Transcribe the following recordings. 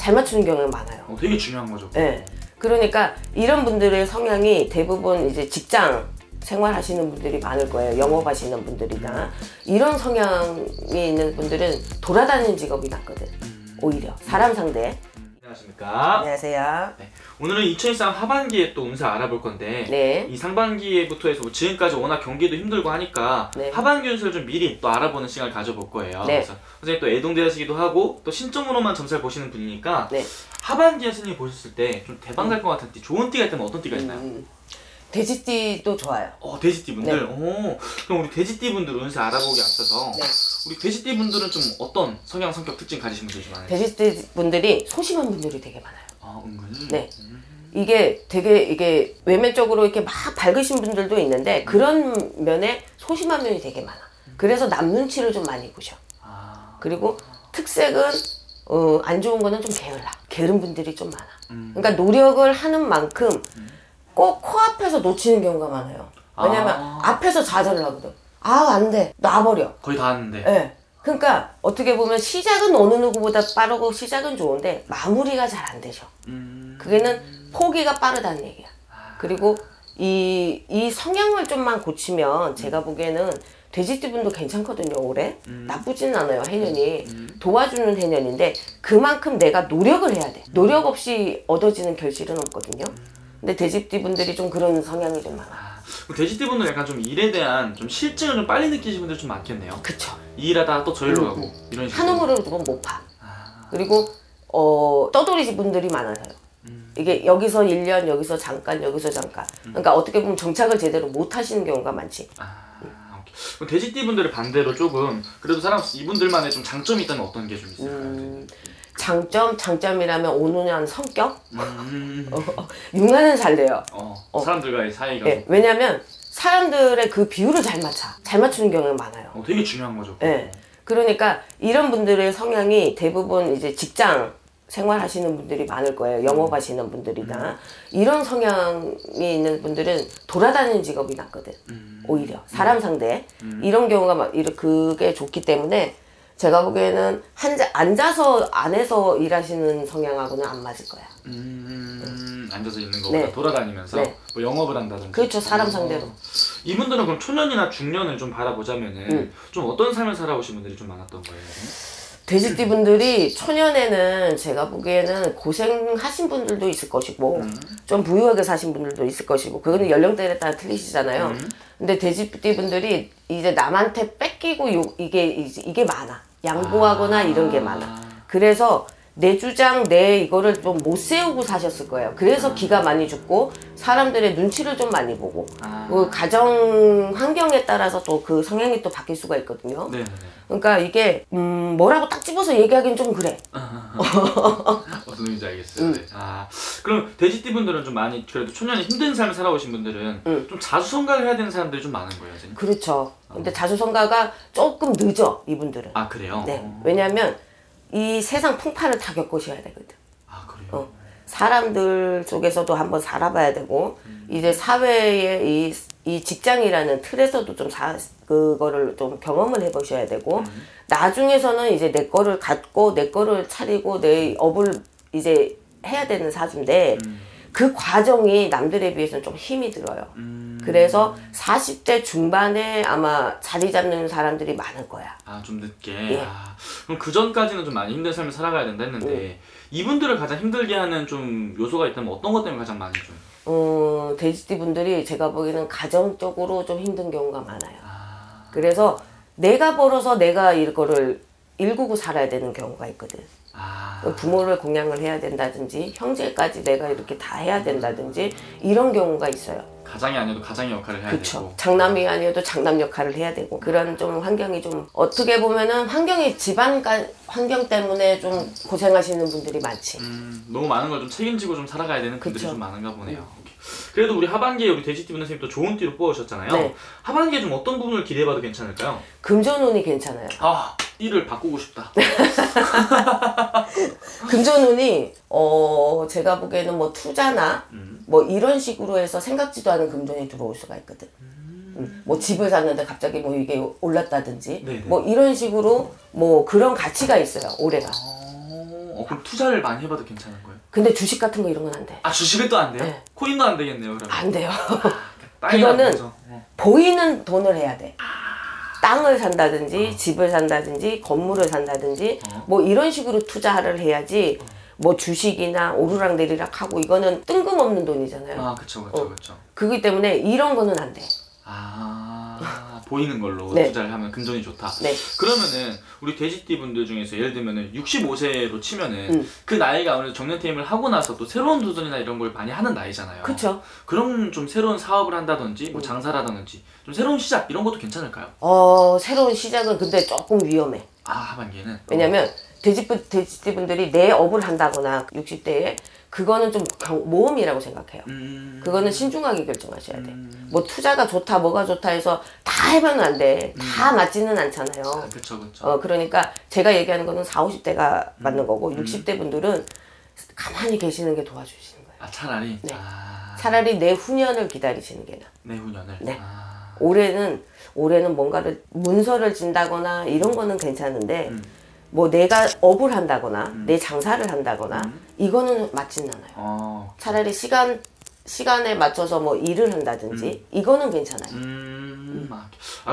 잘 맞추는 경우가 많아요. 되게 중요한 거죠. 네. 그러니까 이런 분들의 성향이 대부분 이제 직장 생활하시는 분들이 많을 거예요. 영업하시는 분들이나 이런 성향이 있는 분들은 돌아다니는 직업이 낫거든. 오히려 사람 상대. 안녕하십니까. 안녕하세요. 네. 오늘은 2023 하반기에 또 운세 알아볼 건데 네. 이 상반기부터 해서 지금까지 워낙 경기도 힘들고 하니까 네. 하반기 운세를 좀 미리 또 알아보는 시간을 가져볼 거예요. 네. 그래서 선생님 또 애동대하시기도 하고 또 신점으로만 점사를 보시는 분이니까 네. 하반기에 선생님 보셨을 때 좀 대박 날 것 같은 띠, 좋은 띠가 있다면 어떤 띠가 있나요? 돼지띠도 좋아요. 돼지띠 분들? 네. 그럼 우리 돼지띠 분들 운세 알아보기 앞서서 네. 우리 돼지띠 분들은 좀 어떤 성향, 성격, 특징 가지신 분들이 좀 많아요? 돼지띠 분들이 소심한 분들이 되게 많아요. 은근히? 네. 이게 되게 외면적으로 이렇게 막 밝으신 분들도 있는데 그런 면에 소심한 면이 되게 많아. 그래서 남 눈치를 좀 많이 보셔. 그리고 특색은 안 좋은 거는 좀 게으른 분들이 좀 많아. 그러니까 노력을 하는 만큼 꼭 코앞에서 놓치는 경우가 많아요. 왜냐면 앞에서 좌절을 하거든. 안 돼. 놔버려. 거의 다 하는데. 네. 그러니까 어떻게 보면 시작은 어느 누구보다 빠르고 시작은 좋은데 마무리가 잘 안 되죠. 그게는 포기가 빠르다는 얘기야. 그리고 이 성향을 좀만 고치면 제가 보기에는 돼지띠 분도 괜찮거든요. 올해 나쁘진 않아요. 해년이 도와주는 해년인데 그만큼 내가 노력을 해야 돼. 노력 없이 얻어지는 결실은 없거든요. 근데 돼지띠 분들이 좀 그런 성향이 좀 많아. 돼지띠 분들은 약간 좀 일에 대한 좀 실증을 좀 빨리 느끼시는 분들 좀 많겠네요. 그쵸. 이 일하다가 또 저리로 가고 이런 식으로. 한 움으로 두건 못 파. 그리고 떠돌이 분들이 많아서요. 이게 여기서 1년, 여기서 잠깐, 여기서 잠깐. 그러니까 어떻게 보면 정착을 제대로 못 하시는 경우가 많지. 오케이. 그럼 돼지띠 분들의 반대로 조금 그래도 이분들만의 좀 장점이 있다면 어떤 게 좀 있을까요? 장점이라면 온온한 성격? 융화는 잘 돼요. 사람들과의 사이가. 네, 왜냐면 사람들의 그 비율을 잘 맞추는 경우가 많아요. 되게 중요한 거죠. 네. 그러니까 이런 분들의 성향이 대부분 이제 직장 생활하시는 분들이 많을 거예요. 영업하시는 분들이나 이런 성향이 있는 분들은 돌아다니는 직업이 낫거든. 오히려 사람 상대 이런 경우가 그게 좋기 때문에 제가 보기에는 앉아서 안에서 일하시는 성향하고는 안 맞을 거야. 앉아서 있는 거보다 네. 돌아다니면서 네. 뭐 영업을 한다든지. 그렇죠. 사람 상대로. 이분들은 그럼 초년이나 중년을 좀 바라보자면은 좀 어떤 삶을 살아오신 분들이 좀 많았던 거예요? 돼지띠 분들이 초년에는 제가 보기에는 고생하신 분들도 있을 것이고 좀 부유하게 사신 분들도 있을 것이고 그거는 연령대에 따라 틀리시잖아요. 근데 돼지띠 분들이 이제 남한테 뺏기고 이게 많아. 양보하거나 이런 게 많아. 그래서 내 주장 내 이거를 좀 못 세우고 사셨을 거예요. 그래서 기가 많이 죽고 사람들의 눈치를 좀 많이 보고 그 가정 환경에 따라서 또 그 성향이 또 바뀔 수가 있거든요. 네. 그러니까 이게 뭐라고 딱 집어서 얘기하기는 좀 그래. 어떤 의미인지 알겠어요. 네. 그럼 돼지띠 분들은 좀 많이 그래도 초년에 힘든 삶을 살아오신 분들은 좀 자수성가를 해야 되는 사람들이 좀 많은 거예요, 선생님? 그렇죠. 근데 자수성가가 조금 늦어, 이분들은. 그래요? 네. 왜냐면 이 세상 풍파를 다 겪으셔야 되거든. 그래요? 사람들 속에서도 한번 살아봐야 되고 이제 사회의 이 직장이라는 틀에서도 좀 그거를 좀 경험을 해보셔야 되고 나중에서는 이제 내 거를 갖고 내 거를 차리고 내 업을 이제 해야 되는 사주인데 그 과정이 남들에 비해서는 좀 힘이 들어요. 그래서 40대 중반에 아마 자리 잡는 사람들이 많을 거야. 좀 늦게. 예. 그럼 그 전까지는 좀 많이 힘든 삶을 살아가야 된다 했는데 이분들을 가장 힘들게 하는 좀 요소가 있다면 어떤 것 때문에 가장 많이 좀? 돼지띠 분들이 제가 보기에는 가정적으로 좀 힘든 경우가 많아요. 그래서 내가 벌어서 내가 이거를 일구고 살아야 되는 경우가 있거든. 부모를 공양을 해야 된다든지 형제까지 내가 이렇게 다 해야 된다든지 이런 경우가 있어요. 가장이 아니어도 가장의 역할을 해야 되고 장남이 아니어도 장남 역할을 해야 되고 그런 좀 환경이 좀 어떻게 보면은 집안 환경 때문에 좀 고생하시는 분들이 많지. 너무 많은 걸 좀 책임지고 좀 살아가야 되는 분들이 좀 많은가 보네요. 그래도 우리 하반기에 우리 돼지띠 분들 선생님 또 좋은 띠로 뽑으셨잖아요. 네. 하반기에 좀 어떤 부분을 기대해봐도 괜찮을까요? 금전운이 괜찮아요. 띠를 바꾸고 싶다. 금전운이 제가 보기에는 뭐 투자나 뭐 이런 식으로 해서 생각지도 않은 금전이 들어올 수가 있거든. 뭐 집을 샀는데 갑자기 뭐 이게 올랐다든지 네네. 뭐 이런 식으로 뭐 그런 가치가 있어요 올해가. 그럼 투자를 많이 해봐도 괜찮은 거예요? 근데 주식 같은 거 이런 건 안 돼. 아 주식은 또 안 돼요? 네. 코인도 안 되겠네요 그러면. 안 돼요. 땅이나 그거는 보죠. 보이는 돈을 해야 돼. 땅을 산다든지 집을 산다든지 건물을 산다든지 뭐 이런 식으로 투자를 해야지 뭐 주식이나 오르락내리락 하고 이거는 뜬금없는 돈이잖아요. 아 그쵸 그쵸 그쵸. 그렇기 때문에 이런 거는 안 돼. 아 보이는 걸로 네. 투자를 하면 금전이 좋다. 네. 그러면은 우리 돼지띠 분들 중에서 예를 들면은 65세로 치면은 그 나이가 아무래도 정년퇴임을 하고 나서 또 새로운 도전이나 이런 걸 많이 하는 나이잖아요. 그쵸. 그럼 좀 새로운 사업을 한다든지 뭐 장사라든지 좀 새로운 시작 이런 것도 괜찮을까요? 새로운 시작은 근데 조금 위험해. 아 하반기에는? 왜냐면 돼지띠 분들이 내 업을 한다거나 60대에 그거는 좀 모험이라고 생각해요. 그거는 신중하게 결정하셔야 돼. 뭐 투자가 좋다 뭐가 좋다 해서 다 해봐는 안 돼. 다 맞지는 않잖아요. 아, 그쵸 그쵸. 그러니까 제가 얘기하는 거는 40, 50대가 맞는 거고 60대 분들은 가만히 계시는 게 도와주시는 거예요. 아 차라리? 네. 아... 차라리 내후년을 기다리시는 게 나아. 내후년을? 네. 아... 올해는 뭔가를 문서를 진다거나 이런 거는 괜찮은데 뭐 내가 업을 한다거나 내 장사를 한다거나 이거는 맞지는 않아요. 차라리 시간에 맞춰서 뭐 일을 한다든지 이거는 괜찮아요.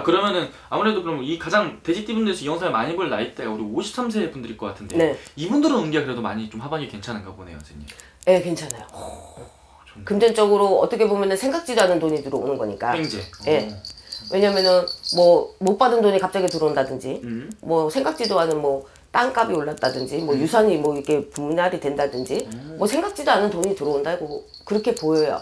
그러면은 아무래도 그럼 이 가장 돼지띠 분들에서 이 영상을 많이 볼 나이대가 우리 53세 분들일 것 같은데 네. 이분들은 운기가 그래도 많이 좀 하반기 괜찮은가 보네요, 선생님. 네, 괜찮아요. 금전적으로 어떻게 보면은 생각지도 않은 돈이 들어오는 거니까. 횡재. 예. 왜냐면은 뭐 못 받은 돈이 갑자기 들어온다든지 뭐 생각지도 않은 뭐 땅값이 올랐다든지 뭐 유산이 뭐 이렇게 분할이 된다든지 뭐 생각지도 않은 돈이 들어온다고 그렇게 보여요.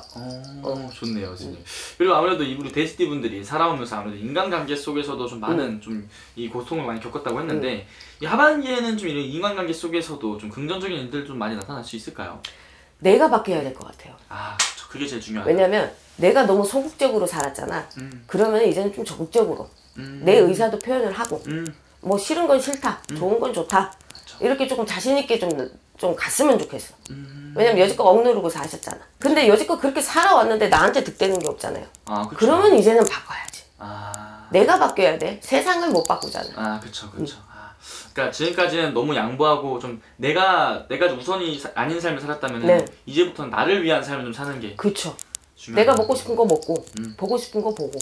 좋네요, 선생님. 그리고 아무래도 우리 돼지띠 분들이 살아오면서 아무래도 인간관계 속에서도 좀 많은 좀 이 고통을 많이 겪었다고 했는데 이 하반기에는 좀 이런 인간관계 속에서도 좀 긍정적인 일들 좀 많이 나타날 수 있을까요? 내가 바뀌어야 될 것 같아요. 아, 그렇죠. 그게 제일 중요하죠. 왜냐면 내가 너무 소극적으로 살았잖아. 그러면 이제는 좀 적극적으로 내 의사도 표현을 하고 뭐 싫은 건 싫다, 좋은 건 좋다. 그쵸. 이렇게 조금 자신 있게 좀 갔으면 좋겠어. 왜냐면 여지껏 억누르고 사셨잖아. 근데 여지껏 그렇게 살아왔는데 나한테 득되는 게 없잖아요. 아, 그쵸. 그러면 이제는 바꿔야지. 아, 내가 바뀌어야 돼. 세상을 못 바꾸잖아. 아, 그쵸, 그쵸. 그러니까 지금까지는 너무 양보하고 좀 내가 우선이 아닌 삶을 살았다면 네. 이제부터는 나를 위한 삶을 좀 사는 게 그쵸. 중요한 내가 거죠. 먹고 싶은 거 먹고 보고 싶은 거 보고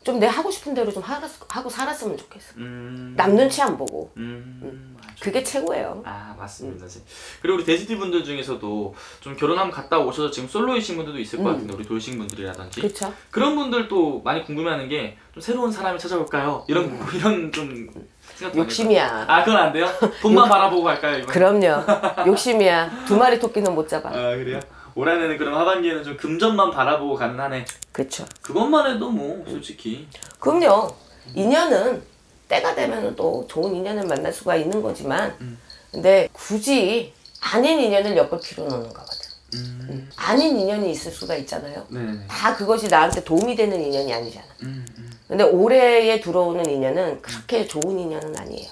좀 내 하고 싶은 대로 좀 하고 살았으면 좋겠어. 남 눈치 안 보고. 그게 최고예요. 아 맞습니다. 그리고 우리 돼지띠 분들 중에서도 좀 결혼하면 갔다 오셔서 지금 솔로이신 분들도 있을 것 같은데 우리 돌싱 분들이라든지 그쵸. 그런 분들도 많이 궁금해하는 게 좀 새로운 사람이 찾아올까요? 이런 좀 생각 욕심이야. 아 그건 안 돼요? 돈만 바라보고 갈까요? 이번? 그럼요. 욕심이야. 두 마리 토끼는 못 잡아. 아 그래요? 올해는 그럼 하반기에는 좀 금전만 바라보고 가는 한 해. 그쵸. 그것만 해도 뭐 솔직히. 그럼요. 인연은 때가 되면 또 좋은 인연을 만날 수가 있는 거지만 근데 굳이 아닌 인연을 엮을 필요는 없는 거거든. 아닌 인연이 있을 수가 있잖아요. 네네. 다 그것이 나한테 도움이 되는 인연이 아니잖아. 근데 올해에 들어오는 인연은 그렇게 좋은 인연은 아니에요.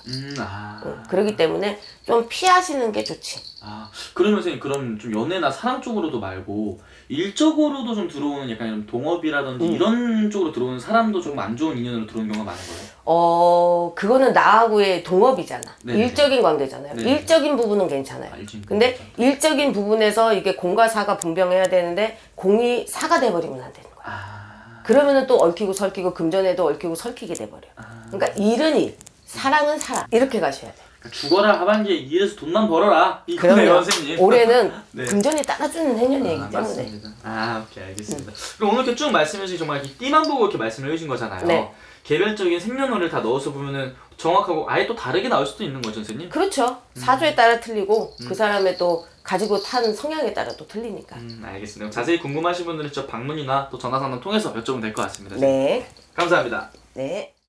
그렇기 때문에 좀 피하시는 게 좋지. 아 그러면 선생님 그럼 좀 연애나 사랑 쪽으로도 말고 일적으로도 좀 들어오는 약간 이런 동업이라든지 이런 쪽으로 들어오는 사람도 좀 안 좋은 인연으로 들어오는 경우가 많은 거예요? 그거는 나하고의 동업이잖아. 네네. 일적인 관계잖아요. 네네. 일적인 부분은 괜찮아요. 일적인 근데 부분이죠. 일적인 부분에서 이게 공과 사가 분명해야 되는데 공이 사가 돼버리면 안 되는 거야. 그러면은 또 얽히고 설키고 금전에도 얽히고 설키게 돼버려. 그러니까 일은 일, 사랑은 사랑. 이렇게 가셔야 돼. 죽어라 하반기에 일해서 돈만 벌어라 이거네요 선생님. 올해는 네. 금전이 따라주는 해년이기 때문에. 맞습니다. 오케이 알겠습니다. 그럼 오늘 이렇게 쭉 말씀해 주신 정말 이 띠만 보고 이렇게 말씀을 해주신 거잖아요. 네. 개별적인 생년월일 다 넣어서 보면은 정확하고 아예 또 다르게 나올 수도 있는 거죠 선생님? 그렇죠. 사주에 따라 틀리고 그 사람의 또 가지고 탄 성향에 따라 또 틀리니까. 알겠습니다. 자세히 궁금하신 분들은 저 방문이나 또 전화 상담 통해서 여쭤보면 될 것 같습니다. 네. 감사합니다. 네.